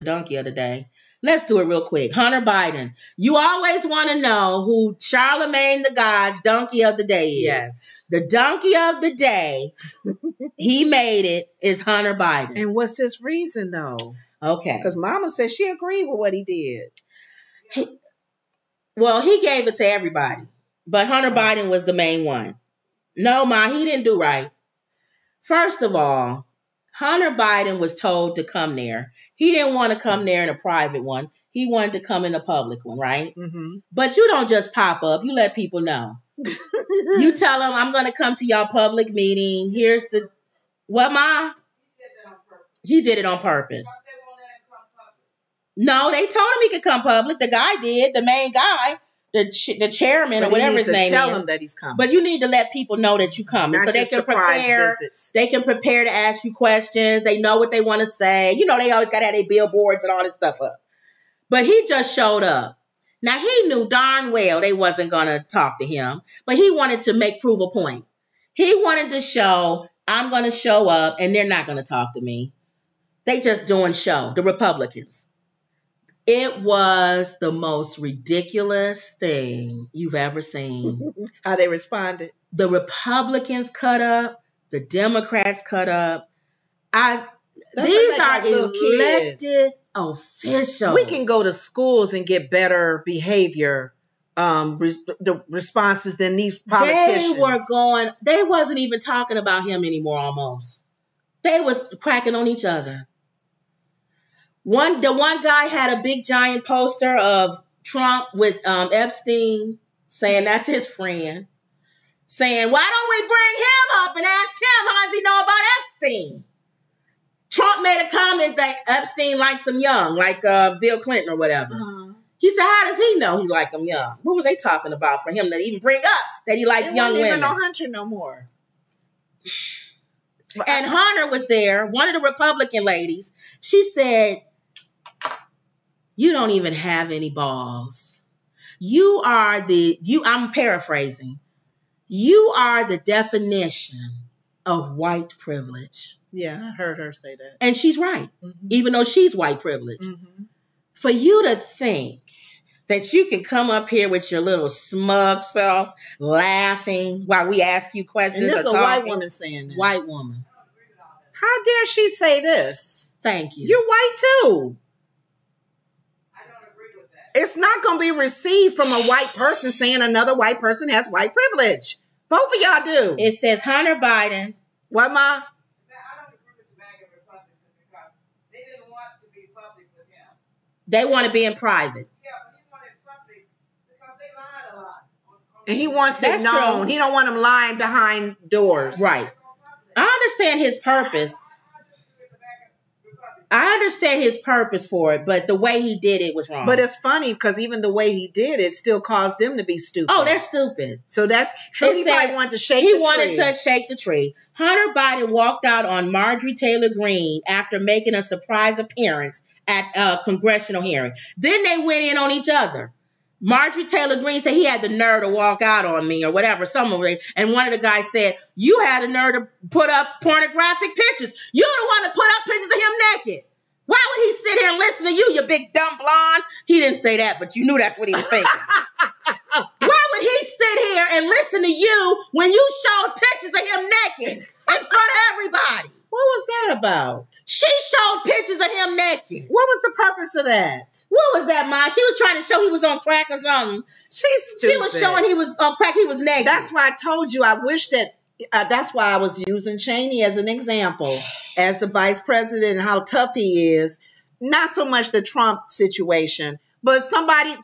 donkey of the day. Let's do it real quick. Hunter Biden. You always want to know who Charlemagne the God's donkey of the day is. Yes. The donkey of the day, he made it, is Hunter Biden. And what's his reason, though? Okay. Because Mama said she agreed with what he did. He gave it to everybody. But Hunter Biden was the main one. No, Ma, he didn't do right. First of all, Hunter Biden was told to come there. He didn't want to come there in a private one. He wanted to come in a public one, right? Mm-hmm. But you don't just pop up. You let people know. You tell them, I'm going to come to y'all public meeting. Here's the... What, Ma? He did it on purpose. No, they told him he could come public. The guy did. The main guy. The chairman or whatever his name is. Tell him that he's coming. But you need to let people know that you coming, so they can prepare. Visits. They can prepare to ask you questions. They know what they want to say. You know, they always got to have their billboards and all this stuff up. But he just showed up. Now he knew darn well they wasn't gonna talk to him, but he wanted to prove a point. He wanted to show, I'm gonna show up, and they're not gonna talk to me. They just doing show. The Republicans. It was the most ridiculous thing you've ever seen. How they responded. The Republicans cut up. The Democrats cut up. These are elected officials. We can go to schools and get better behavior the responses than these politicians. They wasn't even talking about him anymore almost. They was cracking on each other. The one guy had a big giant poster of Trump with Epstein, saying that's his friend, saying, why don't we bring him up and ask him how does he know about Epstein? Trump made a comment that Epstein likes him young, like Bill Clinton or whatever. Uh-huh. He said, how does he know he like him young? What was they talking about for him to even bring up that he likes young women? Even no Hunter no more. And Hunter was there, one of the Republican ladies. She said, you don't even have any balls. I'm paraphrasing. You are the definition of white privilege. Yeah, I heard her say that. And she's right, even though she's white privilege. Mm-hmm. For you to think that you can come up here with your little smug self, laughing while we ask you questions. And this is a white woman saying this. White woman. How dare she say this? Thank you. You're white too. It's not going to be received from a white person saying another white person has white privilege. Both of y'all do. It says Hunter Biden. What, Ma? I don't agree with the MAGA Republicans because they didn't want to be public with him. They want to be in private. Yeah, but he wanted public because they lied a lot. And he wants it known. True. He don't want them lying behind doors. Right. I understand his purpose. I understand his purpose for it, but the way he did it was wrong. But it's funny because even the way he did it still caused them to be stupid. Oh, they're stupid. So that's true. He probably wanted to shake the tree. He wanted to shake the tree. Hunter Biden walked out on Marjorie Taylor Greene after making a surprise appearance at a congressional hearing. Then they went in on each other. Marjorie Taylor Greene said he had the nerve to walk out on me or whatever. And one of the guys said, you had the nerve to put up pornographic pictures. You're the one to put up pictures of him naked. Why would he sit here and listen to you big dumb blonde? He didn't say that, but you knew that's what he was thinking. Why would he sit here and listen to you when you showed pictures of him naked in front of everybody? What was that about? She showed pictures of him naked. What was the purpose of that? What was that, Ma? She was trying to show he was on crack or something. She's stupid. She was showing he was on crack. He was naked. That's why I told you. I wish that. That's why I was using Cheney as an example, as the vice president and how tough he is. Not so much the Trump situation, but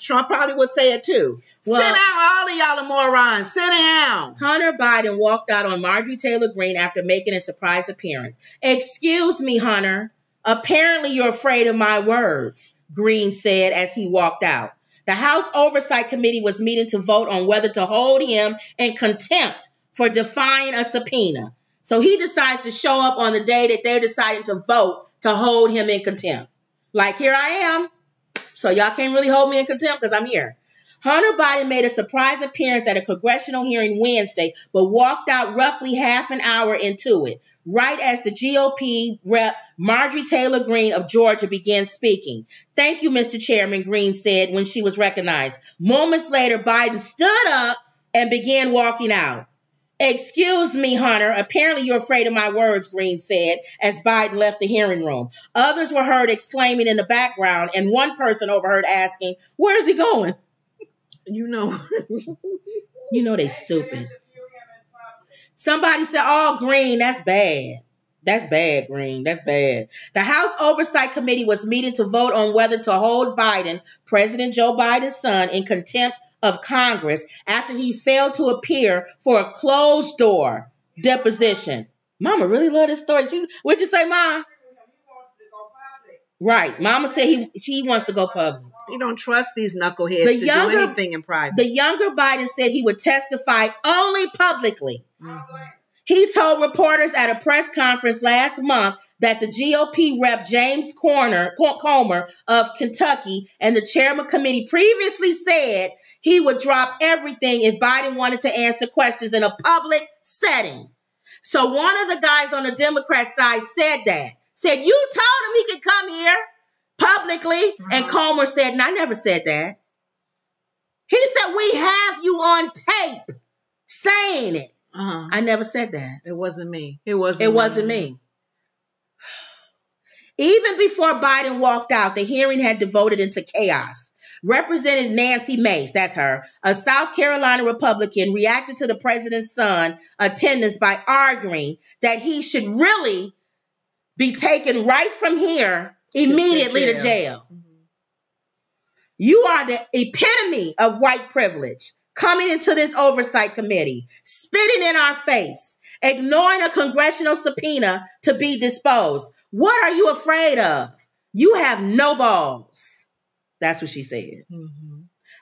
Trump probably would say it too. Well, sit down, all of y'all are morons. Sit down. Hunter Biden walked out on Marjorie Taylor Greene after making a surprise appearance. Excuse me, Hunter. Apparently you're afraid of my words, Greene said as he walked out. The House Oversight Committee was meeting to vote on whether to hold him in contempt for defying a subpoena. So he decides to show up on the day that they're deciding to vote to hold him in contempt. Like, here I am. So y'all can't really hold me in contempt because I'm here. Hunter Biden made a surprise appearance at a congressional hearing Wednesday, but walked out roughly half an hour into it. right as the GOP rep Marjorie Taylor Greene of Georgia began speaking. "Thank you, Mr. Chairman," Greene said when she was recognized. Moments later, Biden stood up and began walking out. "Excuse me, Hunter. Apparently you're afraid of my words," Greene said as Biden left the hearing room. Others were heard exclaiming in the background, and one person overheard asking, "Where's he going?" You know. You know they stupid. Somebody said, "Oh, Greene, that's bad. That's bad, Greene. That's bad." The House Oversight Committee was meeting to vote on whether to hold Biden, President Joe Biden's son, in contempt of Congress after he failed to appear for a closed-door deposition. Mama really love this story. What'd you say, Mom? Right. Mama said he wants to go public. You don't trust these knuckleheads to do anything in private. The younger Biden said he would testify only publicly. He told reporters at a press conference last month that the GOP rep James Comer of Kentucky and the chairman committee previously said he would drop everything if Biden wanted to answer questions in a public setting. So one of the guys on the Democrat side said, "You told him he could come here publicly." And Comer said, "No, I never said that." He said, "We have you on tape saying it." I never said that. It wasn't me. It wasn't me. Even before Biden walked out, the hearing had devolved into chaos. Representative Nancy Mace, that's her, a South Carolina Republican, reacted to the president's son attendance by arguing that he should really be taken right from here immediately to jail. You are the epitome of white privilege, coming into this oversight committee, spitting in our face, ignoring a congressional subpoena to be disposed. What are you afraid of? You have no balls. That's what she said.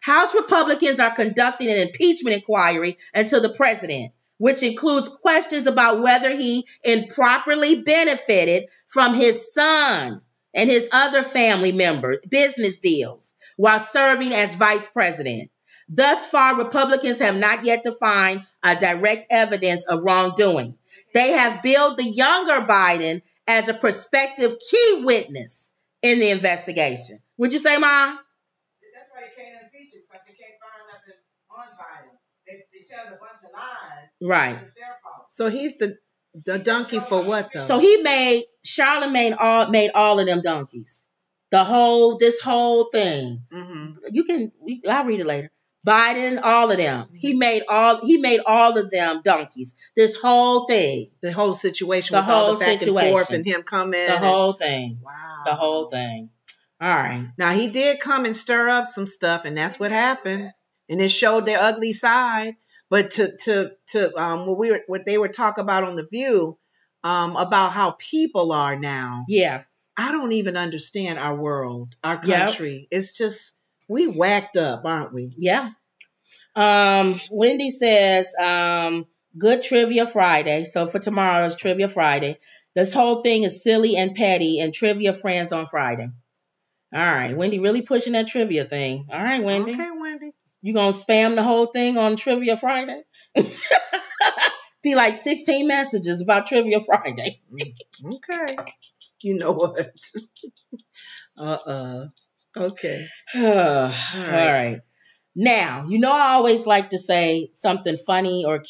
House Republicans are conducting an impeachment inquiry into the president, which includes questions about whether he improperly benefited from his son and his other family members' business deals while serving as vice president. Thus far, Republicans have not yet defined a direct evidence of wrongdoing. They have billed the younger Biden as a prospective key witness in the investigation. Would you say, Ma? That's why they can't impeach him, because they can't find nothing on Biden. They tell a bunch of lies. Right. It's their fault. So he's the donkey for what, though? So Charlemagne made all of them donkeys. This whole thing. I'll read it later. Biden, all of them. He made all of them donkeys. This whole thing. The whole situation. The whole back situation. And forth and him coming. The whole thing. Wow. The whole thing. All right. Now, he did come and stir up some stuff, and that's what happened. And it showed their ugly side. But what they were talking about on The View, about how people are now. Yeah. I don't even understand our world, our country. Yep. It's just, we whacked up, aren't we? Yeah. Wendy says, good Trivia Friday. So for tomorrow is Trivia Friday. This whole thing is silly and petty, and trivia friends on Friday. All right. Wendy really pushing that trivia thing. All right, Wendy. Okay, Wendy. You gonna spam the whole thing on Trivia Friday? Be like 16 messages about Trivia Friday. Okay. You know what? Okay. All right. Now, I always like to say something funny or